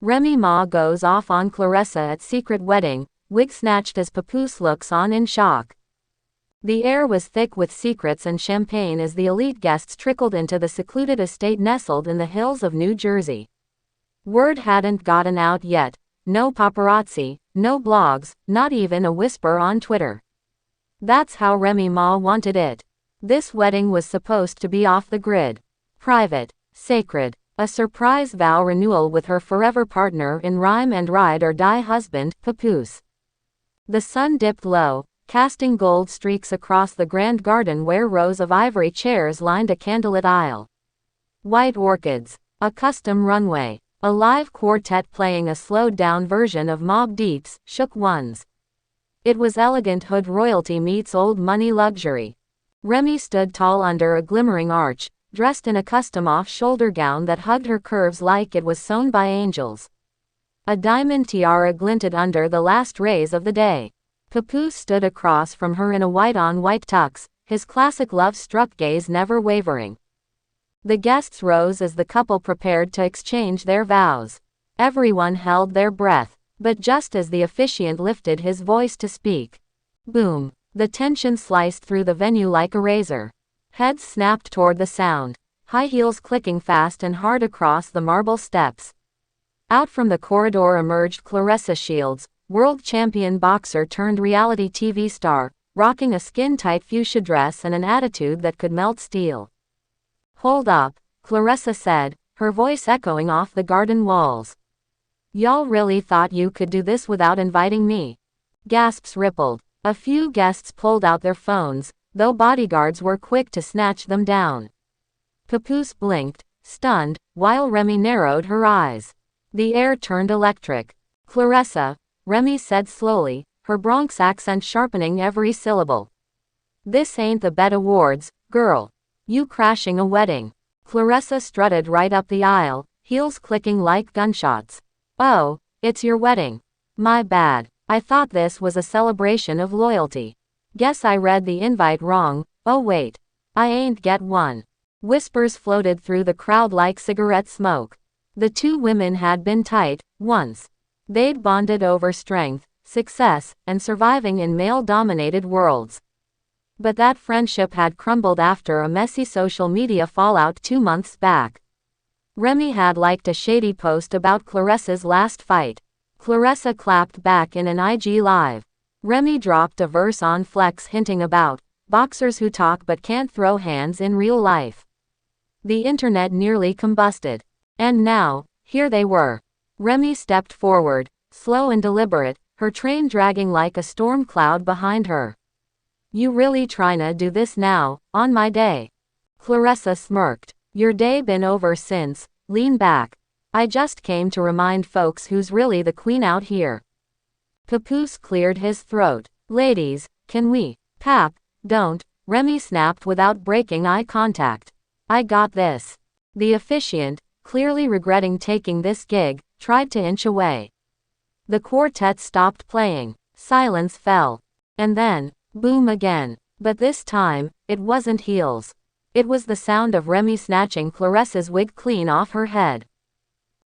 Remy Ma goes off on Claressa at secret wedding, wig snatched as Papoose looks on in shock. The air was thick with secrets and champagne as the elite guests trickled into the secluded estate nestled in the hills of New Jersey. Word hadn't gotten out yet. No paparazzi, no blogs, not even a whisper on Twitter. That's how Remy Ma wanted it. This wedding was supposed to be off the grid. Private, sacred, a surprise vow renewal with her forever partner in rhyme and ride or die husband, Papoose. The sun dipped low, casting gold streaks across the grand garden where rows of ivory chairs lined a candlelit aisle. White orchids, a custom runway, a live quartet playing a slowed-down version of Mobb Deep's Shook Ones. It was elegant hood royalty meets old money luxury. Remy stood tall under a glimmering arch, dressed in a custom off-shoulder gown that hugged her curves like it was sewn by angels. A diamond tiara glinted under the last rays of the day. Papoose stood across from her in a white-on-white tux, his classic love-struck gaze never wavering. The guests rose as the couple prepared to exchange their vows. Everyone held their breath, but just as the officiant lifted his voice to speak, boom, the tension sliced through the venue like a razor. Heads snapped toward the sound, high heels clicking fast and hard across the marble steps. Out from the corridor emerged Claressa Shields, world champion boxer turned reality TV star, rocking a skin-tight fuchsia dress and an attitude that could melt steel. "Hold up," Claressa said, her voice echoing off the garden walls. "Y'all really thought you could do this without inviting me?" Gasps rippled. A few guests pulled out their phones, though bodyguards were quick to snatch them down. Papoose blinked, stunned, while Remy narrowed her eyes. The air turned electric. "Claressa," Remy said slowly, her Bronx accent sharpening every syllable. "This ain't the Bet Awards, girl. You crashing a wedding." Claressa strutted right up the aisle, heels clicking like gunshots. "Oh, it's your wedding. My bad. I thought this was a celebration of loyalty. Guess I read the invite wrong. Oh wait. I ain't get one." Whispers floated through the crowd like cigarette smoke. The two women had been tight, once. They'd bonded over strength, success, and surviving in male-dominated worlds. But that friendship had crumbled after a messy social media fallout 2 months back. Remy had liked a shady post about Claressa's last fight. Claressa clapped back in an IG live. Remy dropped a verse on Flex hinting about boxers who talk but can't throw hands in real life. The internet nearly combusted. And now, here they were. Remy stepped forward, slow and deliberate, her train dragging like a storm cloud behind her. "You really tryna do this now, on my day?" Claressa smirked. "Your day been over since, lean back. I just came to remind folks who's really the queen out here." Papoose cleared his throat. "Ladies, can we, Pap, don't," Remy snapped without breaking eye contact. "I got this." The officiant, clearly regretting taking this gig, tried to inch away. The quartet stopped playing. Silence fell. And then, boom again. But this time, it wasn't heels. It was the sound of Remy snatching Claressa's wig clean off her head.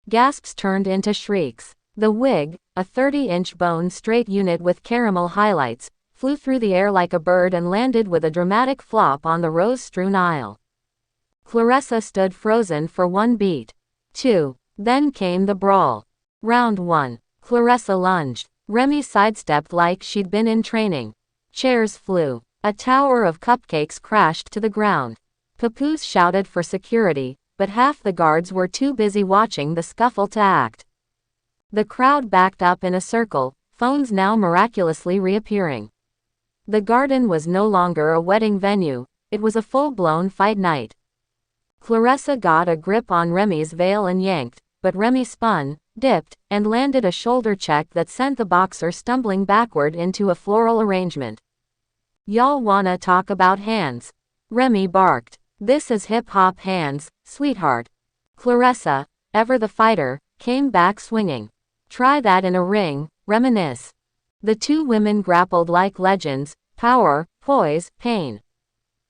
Gasps turned into shrieks. The wig, a 30-inch bone-straight unit with caramel highlights, flew through the air like a bird and landed with a dramatic flop on the rose-strewn aisle. Claressa stood frozen for 1 beat. 2. Then came the brawl. Round 1. Claressa lunged. Remy sidestepped like she'd been in training. Chairs flew. A tower of cupcakes crashed to the ground. Papoose shouted for security, but half the guards were too busy watching the scuffle to act. The crowd backed up in a circle, phones now miraculously reappearing. The garden was no longer a wedding venue, it was a full-blown fight night. Claressa got a grip on Remy's veil and yanked, but Remy spun, dipped, and landed a shoulder check that sent the boxer stumbling backward into a floral arrangement. "Y'all wanna talk about hands?" Remy barked. "This is hip-hop hands, sweetheart." Claressa, ever the fighter, came back swinging. "Try that in a ring, reminisce." The two women grappled like legends, power, poise, pain.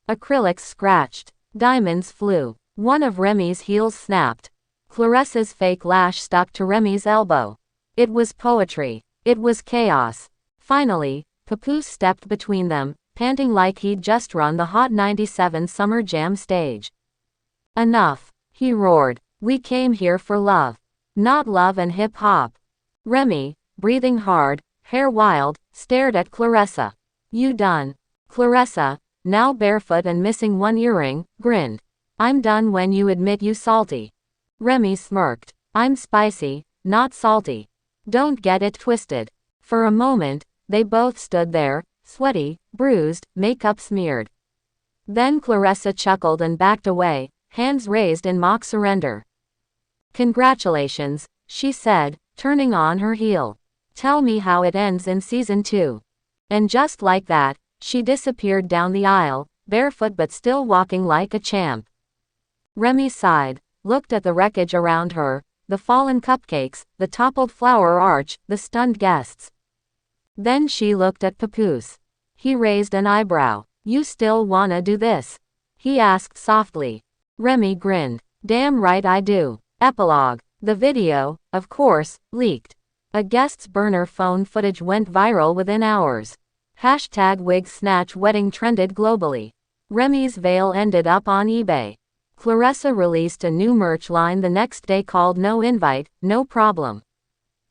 Acrylics scratched. Diamonds flew. One of Remy's heels snapped. Claressa's fake lash stuck to Remy's elbow. It was poetry. It was chaos. Finally, Papoose stepped between them, panting like he'd just run the Hot 97 Summer Jam stage. Enough, he roared. We came here for love. Not love and hip-hop. Remy, breathing hard, hair wild, stared at Claressa. You done? Claressa, now barefoot and missing one earring, grinned. I'm done when you admit you salty. Remy smirked. I'm spicy, not salty. Don't get it twisted. For a moment, they both stood there, sweaty, bruised, makeup smeared. Then Claressa chuckled and backed away, hands raised in mock surrender. Congratulations, she said, turning on her heel. Tell me how it ends in season 2. And just like that, she disappeared down the aisle, barefoot but still walking like a champ. Remy sighed, looked at the wreckage around her, the fallen cupcakes, the toppled flower arch, the stunned guests. Then she looked at Papoose. He raised an eyebrow. You still wanna do this? He asked softly. Remy grinned. Damn right I do. Epilogue. The video, of course, leaked. A guest's burner phone footage went viral within hours. #Wig Snatched wedding trended globally. Remy's veil ended up on eBay. Claressa released a new merch line the next day called No Invite, No Problem.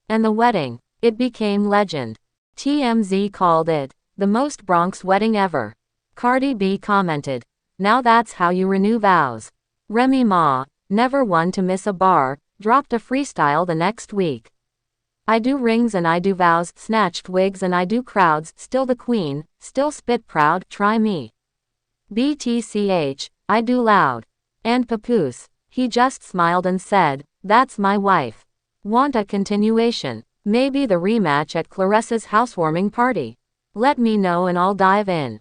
And the wedding, it became legend. TMZ called it the most Bronx wedding ever. Cardi B commented, now that's how you renew vows. Remy Ma, never one to miss a bar, dropped a freestyle the next week. I do rings and I do vows, snatched wigs and I do crowds, still the queen, still spit proud, try me. BTCH, I do loud. And Papoose, he just smiled and said, that's my wife. Want a continuation? Maybe the rematch at Claressa's housewarming party? Let me know and I'll dive in.